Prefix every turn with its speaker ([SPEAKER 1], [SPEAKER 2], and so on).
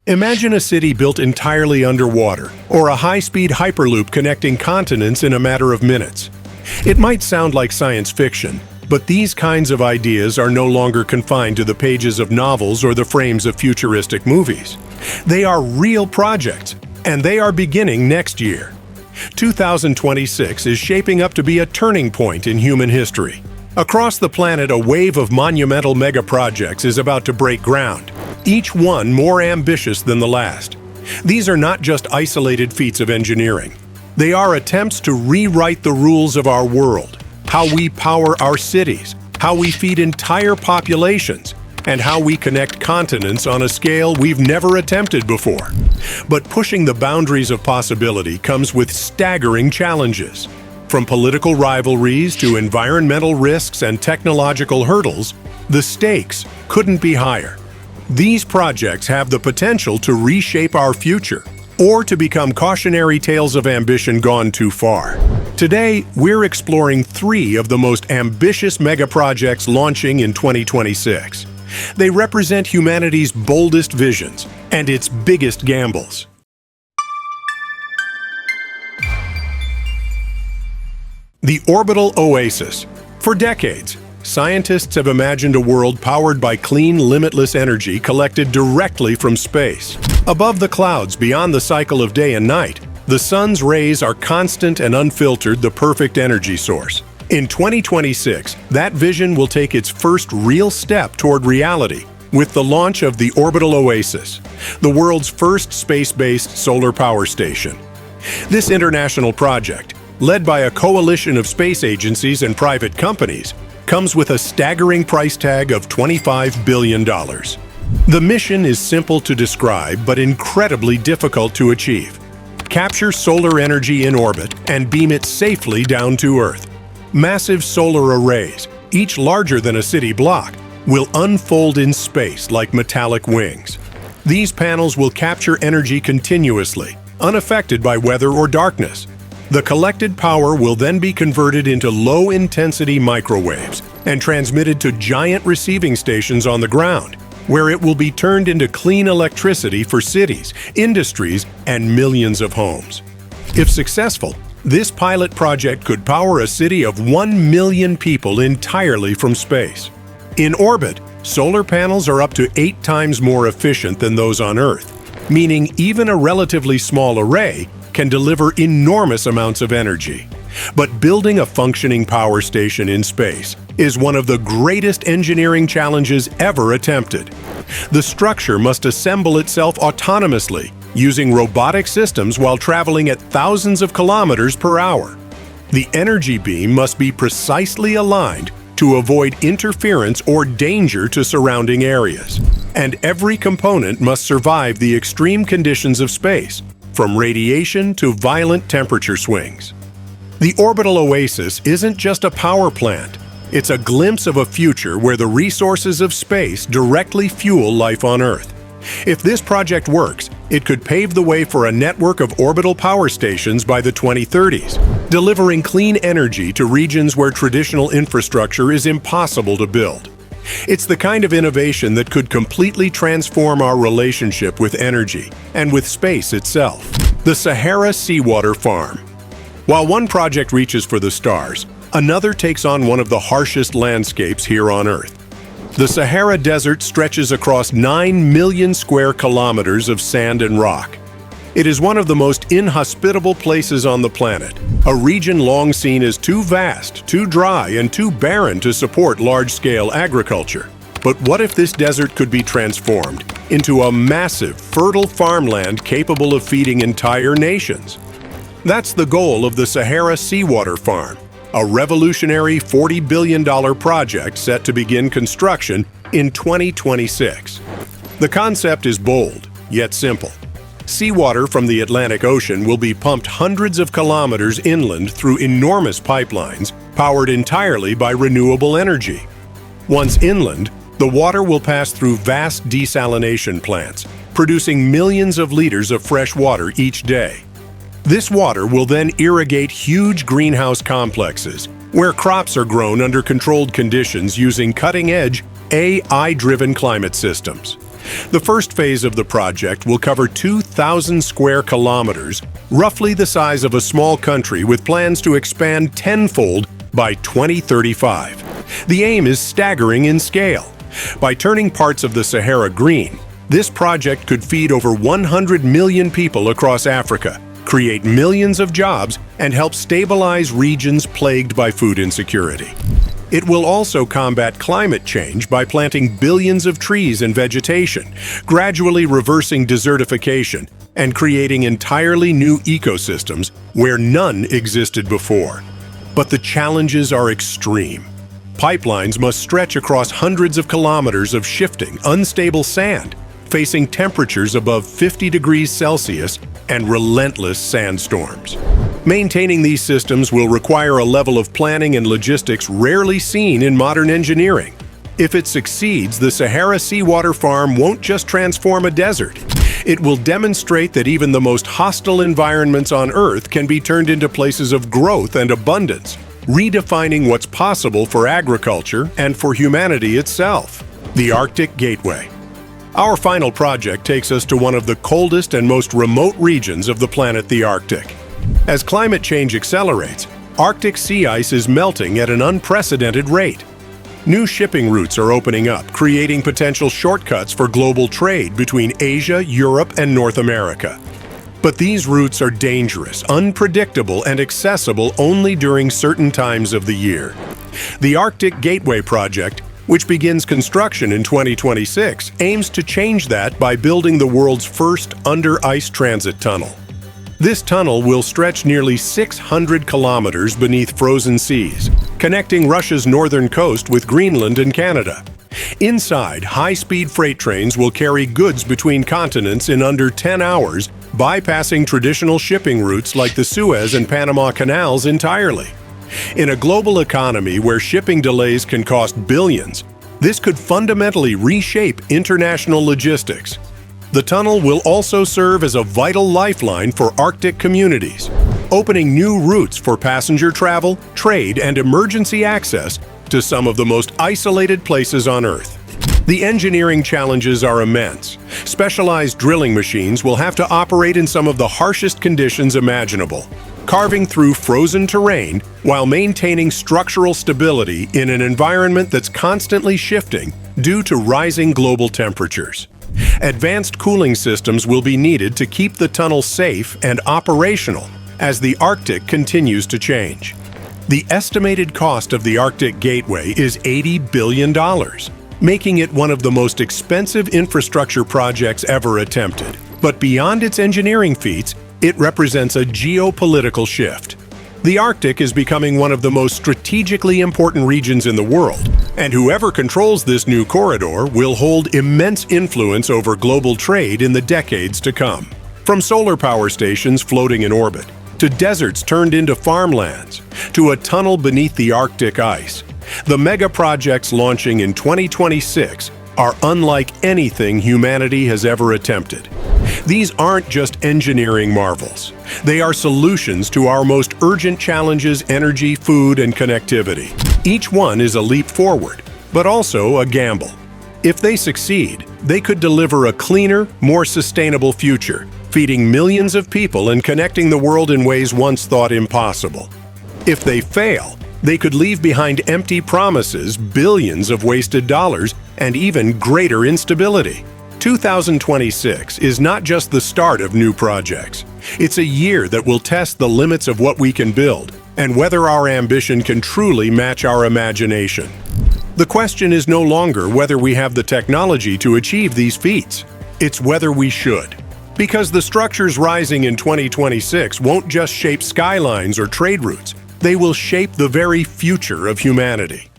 [SPEAKER 1] Imagine a city built entirely underwater, or a high-speed hyperloop connecting continents in a matter of minutes. It might sound like science fiction, but these kinds of ideas are no longer confined to the pages of novels or the frames of futuristic movies. They are real projects, and they are beginning next year. 2026 is shaping up to be a turning point in human history. Across the planet, a wave of monumental megaprojects is about to break ground, each one more ambitious than the last. These are not just isolated feats of engineering. They are attempts to rewrite the rules of our world, how we power our cities, how we feed entire populations, and how we connect continents on a scale we've never attempted before. But pushing the boundaries of possibility comes with staggering challenges. From political rivalries to environmental risks and technological hurdles, the stakes couldn't be higher. These projects have the potential to reshape our future, or to become cautionary tales of ambition gone too far. Today, we're exploring 3 of the most ambitious megaprojects launching in 2026. They represent humanity's boldest visions and its biggest gambles. The Orbital Oasis. For decades, scientists have imagined a world powered by clean, limitless energy collected directly from space. Above the clouds, beyond the cycle of day and night, the sun's rays are constant and unfiltered, the perfect energy source. In 2026, that vision will take its first real step toward reality with the launch of the Orbital Oasis, the world's first space-based solar power station. This international project, led by a coalition of space agencies and private companies, comes with a staggering price tag of $25 billion. The mission is simple to describe but incredibly difficult to achieve. Capture solar energy in orbit and beam it safely down to Earth. Massive solar arrays, each larger than a city block, will unfold in space like metallic wings. These panels will capture energy continuously, unaffected by weather or darkness. The collected power will then be converted into low-intensity microwaves and transmitted to giant receiving stations on the ground, where it will be turned into clean electricity for cities, industries, and millions of homes. If successful, this pilot project could power a city of 1 million people entirely from space. In orbit, solar panels are up to 8 times more efficient than those on Earth, meaning even a relatively small array can deliver enormous amounts of energy. But building a functioning power station in space is one of the greatest engineering challenges ever attempted. The structure must assemble itself autonomously, using robotic systems while traveling at thousands of kilometers per hour. The energy beam must be precisely aligned to avoid interference or danger to surrounding areas. And every component must survive the extreme conditions of space, from radiation to violent temperature swings. The Orbital Oasis isn't just a power plant. It's a glimpse of a future where the resources of space directly fuel life on Earth. If this project works, it could pave the way for a network of orbital power stations by the 2030s, delivering clean energy to regions where traditional infrastructure is impossible to build. It's the kind of innovation that could completely transform our relationship with energy and with space itself. The Sahara Seawater Farm. While one project reaches for the stars, another takes on one of the harshest landscapes here on Earth. The Sahara Desert stretches across 9 million square kilometers of sand and rock. It is one of the most inhospitable places on the planet, a region long seen as too vast, too dry, and too barren to support large-scale agriculture. But what if this desert could be transformed into a massive, fertile farmland capable of feeding entire nations? That's the goal of the Sahara Seawater Farm, a revolutionary $40 billion project set to begin construction in 2026. The concept is bold, yet simple. Seawater from the Atlantic Ocean will be pumped hundreds of kilometers inland through enormous pipelines powered entirely by renewable energy. Once inland, the water will pass through vast desalination plants, producing millions of liters of fresh water each day. This water will then irrigate huge greenhouse complexes, where crops are grown under controlled conditions using cutting-edge, AI-driven climate systems. The first phase of the project will cover 2,000 square kilometers, roughly the size of a small country, with plans to expand tenfold by 2035. The aim is staggering in scale. By turning parts of the Sahara green, this project could feed over 100 million people across Africa, create millions of jobs, and help stabilize regions plagued by food insecurity. It will also combat climate change by planting billions of trees and vegetation, gradually reversing desertification and creating entirely new ecosystems where none existed before. But the challenges are extreme. Pipelines must stretch across hundreds of kilometers of shifting, unstable sand, facing temperatures above 50 degrees Celsius and relentless sandstorms. Maintaining these systems will require a level of planning and logistics rarely seen in modern engineering. If it succeeds, the Sahara Seawater Farm won't just transform a desert. It will demonstrate that even the most hostile environments on Earth can be turned into places of growth and abundance, redefining what's possible for agriculture and for humanity itself. The Arctic Gateway. Our final project takes us to one of the coldest and most remote regions of the planet, the Arctic. As climate change accelerates, Arctic sea ice is melting at an unprecedented rate. New shipping routes are opening up, creating potential shortcuts for global trade between Asia, Europe, and North America. But these routes are dangerous, unpredictable, and accessible only during certain times of the year. The Arctic Gateway project, which begins construction in 2026, aims to change that by building the world's first under-ice transit tunnel. This tunnel will stretch nearly 600 kilometers beneath frozen seas, connecting Russia's northern coast with Greenland and Canada. Inside, high-speed freight trains will carry goods between continents in under 10 hours, bypassing traditional shipping routes like the Suez and Panama Canals entirely. In a global economy where shipping delays can cost billions, this could fundamentally reshape international logistics. The tunnel will also serve as a vital lifeline for Arctic communities, opening new routes for passenger travel, trade, and emergency access to some of the most isolated places on Earth. The engineering challenges are immense. Specialized drilling machines will have to operate in some of the harshest conditions imaginable, carving through frozen terrain while maintaining structural stability in an environment that's constantly shifting due to rising global temperatures. Advanced cooling systems will be needed to keep the tunnel safe and operational as the Arctic continues to change. The estimated cost of the Arctic Gateway is $80 billion, making it one of the most expensive infrastructure projects ever attempted. But beyond its engineering feats, it represents a geopolitical shift. The Arctic is becoming one of the most strategically important regions in the world, and whoever controls this new corridor will hold immense influence over global trade in the decades to come. From solar power stations floating in orbit, to deserts turned into farmlands, to a tunnel beneath the Arctic ice, the megaprojects launching in 2026 are unlike anything humanity has ever attempted. These aren't just engineering marvels. They are solutions to our most urgent challenges: energy, food, and connectivity. Each one is a leap forward, but also a gamble. If they succeed, they could deliver a cleaner, more sustainable future, feeding millions of people and connecting the world in ways once thought impossible. If they fail, they could leave behind empty promises, billions of wasted dollars, and even greater instability. 2026 is not just the start of new projects. It's a year that will test the limits of what we can build and whether our ambition can truly match our imagination. The question is no longer whether we have the technology to achieve these feats. It's whether we should. Because the structures rising in 2026 won't just shape skylines or trade routes. They will shape the very future of humanity.